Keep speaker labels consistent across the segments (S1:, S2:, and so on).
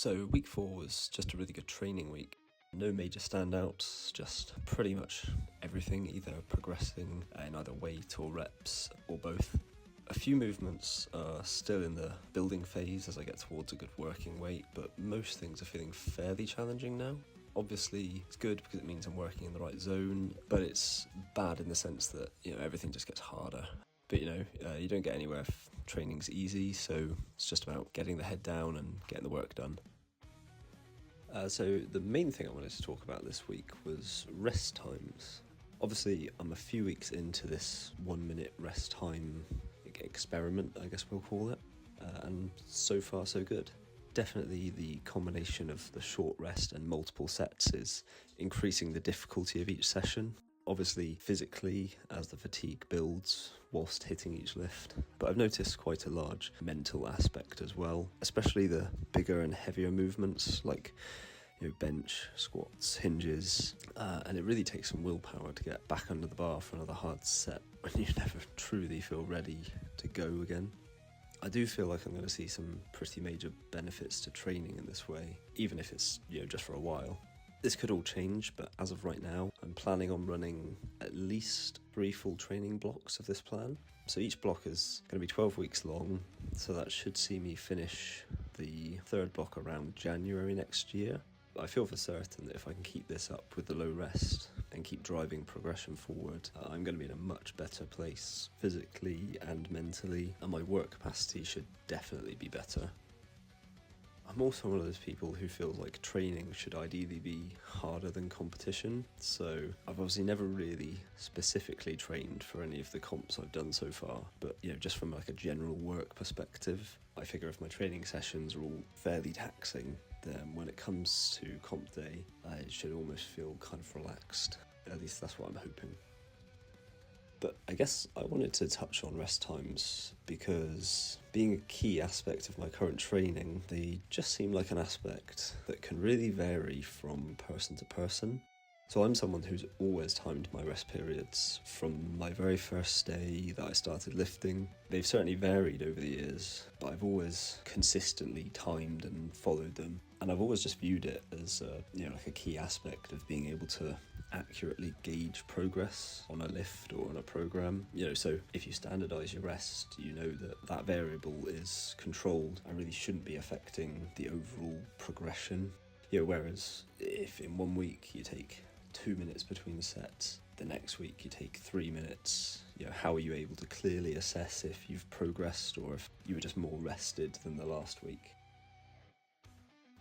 S1: So week 4 was just a really good training week. No major standouts, just pretty much everything, either progressing in either weight or reps or both. A few movements are still in the building phase as I get towards a good working weight, but most things are feeling fairly challenging now. Obviously, it's good because it means I'm working in the right zone, but it's bad in the sense that, everything just gets harder. But, you don't get anywhere if training's easy, so it's just about getting the head down and getting the work done. So the main thing I wanted to talk about this week was rest times. Obviously, I'm a few weeks into this 1 minute rest time experiment, I guess we'll call it, and so far so good. Definitely the combination of the short rest and multiple sets is increasing the difficulty of each session. Obviously physically as the fatigue builds whilst hitting each lift, but I've noticed quite a large mental aspect as well, especially the bigger and heavier movements like bench, squats, hinges, and it really takes some willpower to get back under the bar for another hard set when you never truly feel ready to go again. I do feel like I'm going to see some pretty major benefits to training in this way, even if it's just for a while. This could all change, but as of right now, I'm planning on running at least 3 full training blocks of this plan. So each block is going to be 12 weeks long, so that should see me finish the 3rd block around January next year. I feel for certain that if I can keep this up with the low rest and keep driving progression forward, I'm going to be in a much better place physically and mentally, and my work capacity should definitely be better. I'm also one of those people who feels like training should ideally be harder than competition, so I've obviously never really specifically trained for any of the comps I've done so far, but just from like a general work perspective, I figure if my training sessions are all fairly taxing, then when it comes to comp day, it should almost feel kind of relaxed. At least that's what I'm hoping. But I guess I wanted to touch on rest times because being a key aspect of my current training, they just seem like an aspect that can really vary from person to person. So I'm someone who's always timed my rest periods from my very first day that I started lifting. They've certainly varied over the years, but I've always consistently timed and followed them. And I've always just viewed it as like a key aspect of being able to accurately gauge progress on a lift or on a program. So if you standardize your rest, that variable is controlled and really shouldn't be affecting the overall progression. Whereas if in 1 week you take 2 minutes between sets, the next week you take 3 minutes, how are you able to clearly assess if you've progressed or if you were just more rested than the last week?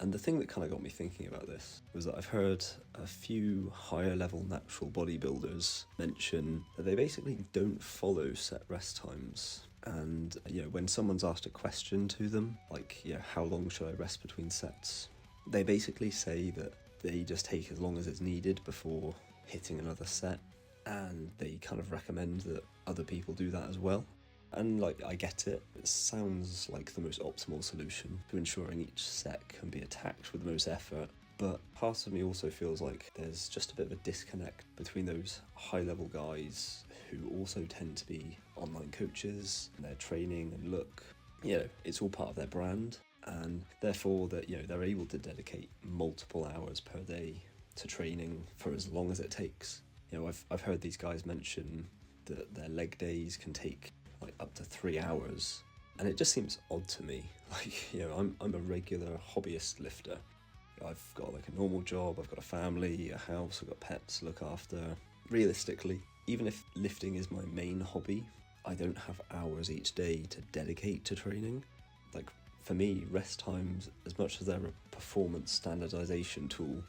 S1: And the thing that kind of got me thinking about this was that I've heard a few higher level natural bodybuilders mention that they basically don't follow set rest times. And when someone's asked a question to them, like how long should I rest between sets, they basically say that they just take as long as it's needed before hitting another set, and they kind of recommend that other people do that as well. And I get it. It sounds like the most optimal solution to ensuring each set can be attacked with the most effort, but part of me also feels like there's just a bit of a disconnect between those high-level guys who also tend to be online coaches and their training and look. It's all part of their brand, and therefore that they're able to dedicate multiple hours per day to training for as long as it takes. I've heard these guys mention that their leg days can take up to 3 hours, and it just seems odd to me. I'm a regular hobbyist lifter. I've got a normal job, I've got a family, a house, I've got pets to look after. Realistically, even if lifting is my main hobby, I don't have hours each day to dedicate to training. For me, rest times, as much as they're a performance standardization tool,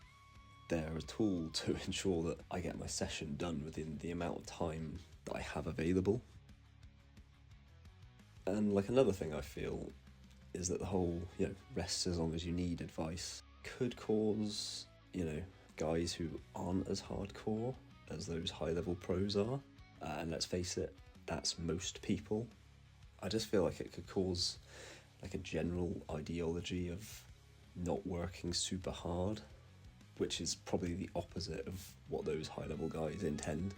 S1: they're a tool to ensure that I get my session done within the amount of time that I have available. And another thing I feel is that the whole, rest as long as you need advice could cause, guys who aren't as hardcore as those high-level pros are. And let's face it, that's most people. I just feel like it could cause a general ideology of not working super hard, which is probably the opposite of what those high-level guys intend.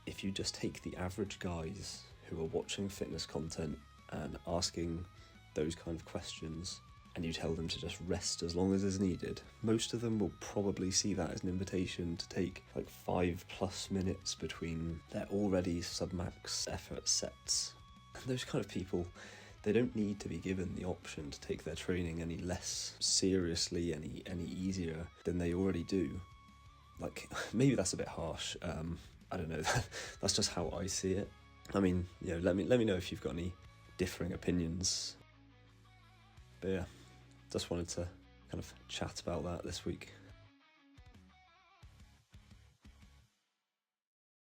S1: If you just take the average guys who are watching fitness content and asking those kind of questions and you tell them to just rest as long as is needed, most of them will probably see that as an invitation to take like 5+ minutes between their already submax effort sets. And those kind of people, they don't need to be given the option to take their training any less seriously, any easier than they already do. Like, maybe that's a bit harsh. I don't know. That's just how I see it. I mean, let me know if you've got any differing opinions. But yeah, just wanted to kind of chat about that this week.